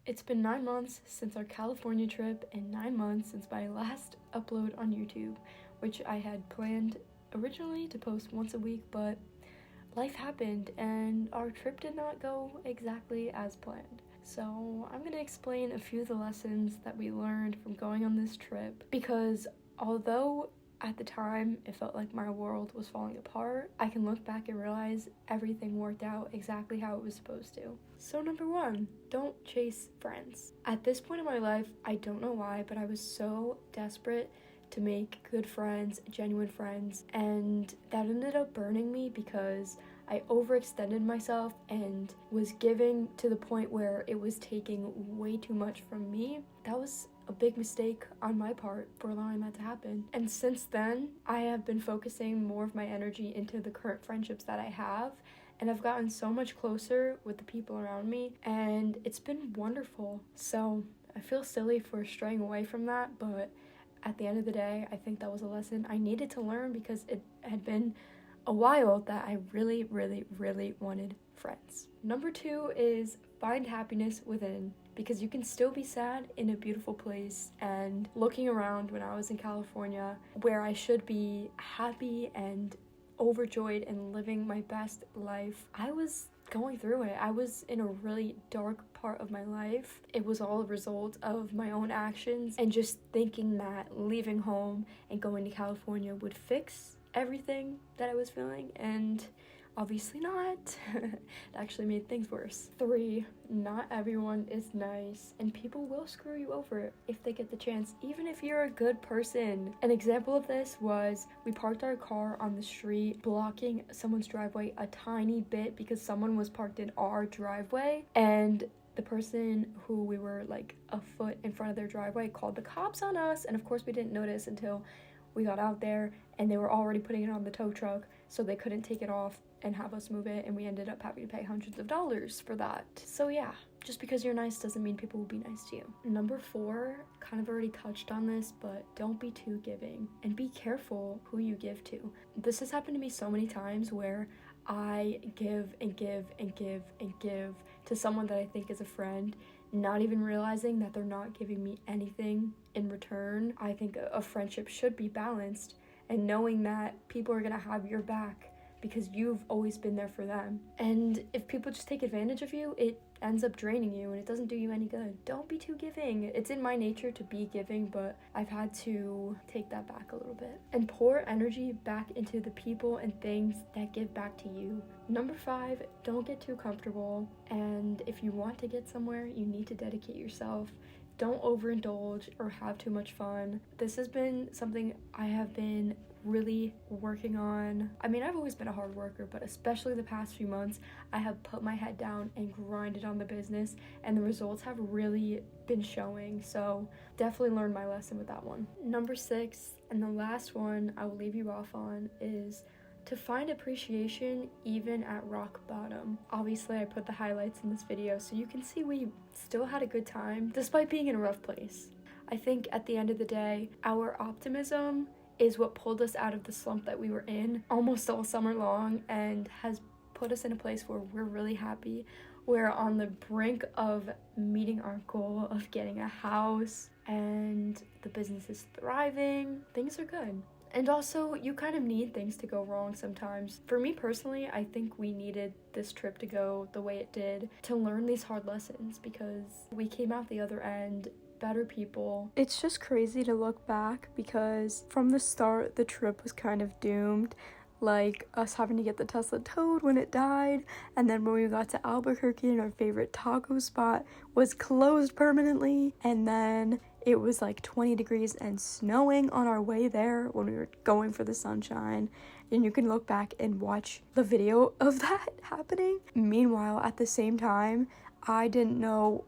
It's been 9 months since our California trip and 9 months since my last upload on YouTube, which I had planned originally to post once a week, but life happened and our trip did not go exactly as planned. So I'm gonna explain a few of the lessons that we learned from going on this trip, because although at the time it felt like my world was falling apart, I can look back and realize everything worked out exactly how it was supposed to. So number 1, don't chase friends. At this point in my life, I don't know why, but I was so desperate to make good friends, genuine friends, and that ended up burning me because I overextended myself and was giving to the point where it was taking way too much from me. That was a big mistake on my part for allowing that to happen. And since then, I have been focusing more of my energy into the current friendships that I have, and I've gotten so much closer with the people around me, and it's been wonderful. So I feel silly for straying away from that, but at the end of the day, I think that was a lesson I needed to learn because it had been a while that I really, really, really wanted friends. Number 2 is find happiness within, because you can still be sad in a beautiful place. And looking around when I was in California, where I should be happy and overjoyed and living my best life, I was going through it. I was in a really dark part of my life. It was all a result of my own actions and just thinking that leaving home and going to California would fix everything that I was feeling, and obviously not. It actually made things worse. 3, not everyone is nice, and people will screw you over if they get the chance, even if you're a good person. An example of this was we parked our car on the street, blocking someone's driveway a tiny bit because someone was parked in our driveway, and the person who we were like a foot in front of their driveway called the cops on us, and of course we didn't notice until we got out there and they were already putting it on the tow truck, so they couldn't take it off and have us move it, and we ended up having to pay hundreds of dollars for that. So yeah, just because you're nice doesn't mean people will be nice to you. Number 4, kind of already touched on this, but don't be too giving and be careful who you give to. This has happened to me so many times where I give and give and give and give to someone that I think is a friend, not even realizing that they're not giving me anything in return. I think a friendship should be balanced, and knowing that people are gonna have your back because you've always been there for them. And if people just take advantage of you, it ends up draining you and it doesn't do you any good. Don't be too giving. It's in my nature to be giving, but I've had to take that back a little bit and pour energy back into the people and things that give back to you. Number 5, don't get too comfortable, and if you want to get somewhere, you need to dedicate yourself. Don't overindulge or have too much fun. This has been something I have been really working on. I mean, I've always been a hard worker, but especially the past few months, I have put my head down and grinded on the business, and the results have really been showing. So definitely learned my lesson with that one. Number 6, and the last one I will leave you off on, is to find appreciation even at rock bottom. Obviously, I put the highlights in this video so you can see we still had a good time despite being in a rough place. I think at the end of the day, our optimism is what pulled us out of the slump that we were in almost all summer long and has put us in a place where we're really happy. We're on the brink of meeting our goal of getting a house, and the business is thriving. Things are good. And also, you kind of need things to go wrong sometimes. For me personally, I think we needed this trip to go the way it did to learn these hard lessons, because we came out the other end better people. It's just crazy to look back because from the start, the trip was kind of doomed. Like us having to get the Tesla towed when it died, and then when we got to Albuquerque and our favorite taco spot was closed permanently, and then it was like 20 degrees and snowing on our way there when we were going for the sunshine, and you can look back and watch the video of that happening. Meanwhile, at the same time, I didn't know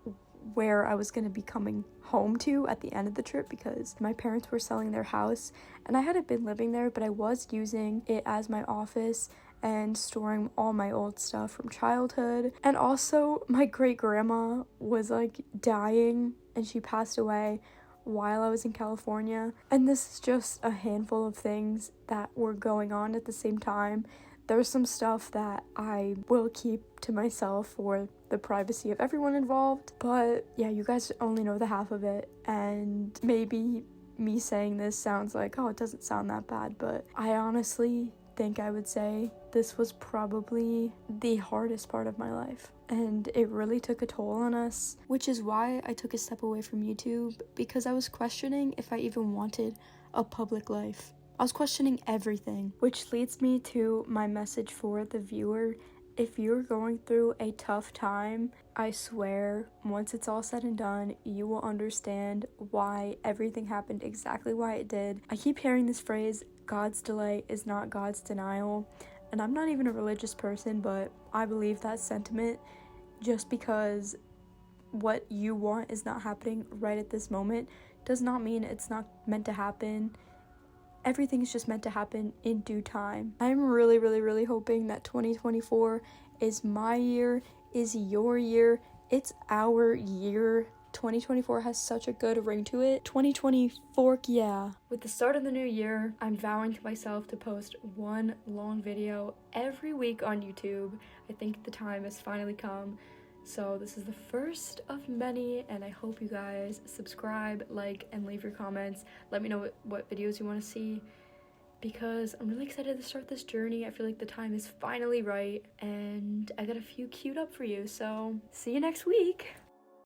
where I was going to be coming home to at the end of the trip because my parents were selling their house and I hadn't been living there, but I was using it as my office and storing all my old stuff from childhood. And also my great grandma was like dying and she passed away while I was in California, and this is just a handful of things that were going on at the same time there's some stuff that I will keep to myself for the privacy of everyone involved. But yeah, you guys only know the half of it, and maybe me saying this sounds like, oh, it doesn't sound that bad, but I honestly think I would say this was probably the hardest part of my life, and it really took a toll on us, which is why I took a step away from YouTube, because I was questioning if I even wanted a public life. I was questioning everything, which leads me to my message for the viewer. If you're going through a tough time, I swear, once it's all said and done, you will understand why everything happened exactly why it did. I keep hearing this phrase, God's delay is not God's denial, and I'm not even a religious person, but I believe that sentiment. Just because what you want is not happening right at this moment does not mean it's not meant to happen. Everything is just meant to happen in due time. I'm really, really, really hoping that 2024 is my year, is your year, it's our year. 2024 has such a good ring to it. 2024, yeah. With the start of the new year, I'm vowing to myself to post one long video every week on YouTube. I think the time has finally come. So this is the first of many, and I hope you guys subscribe, like, and leave your comments. Let me know what videos you want to see, because I'm really excited to start this journey. I feel like the time is finally right, and I got a few queued up for you. So see you next week.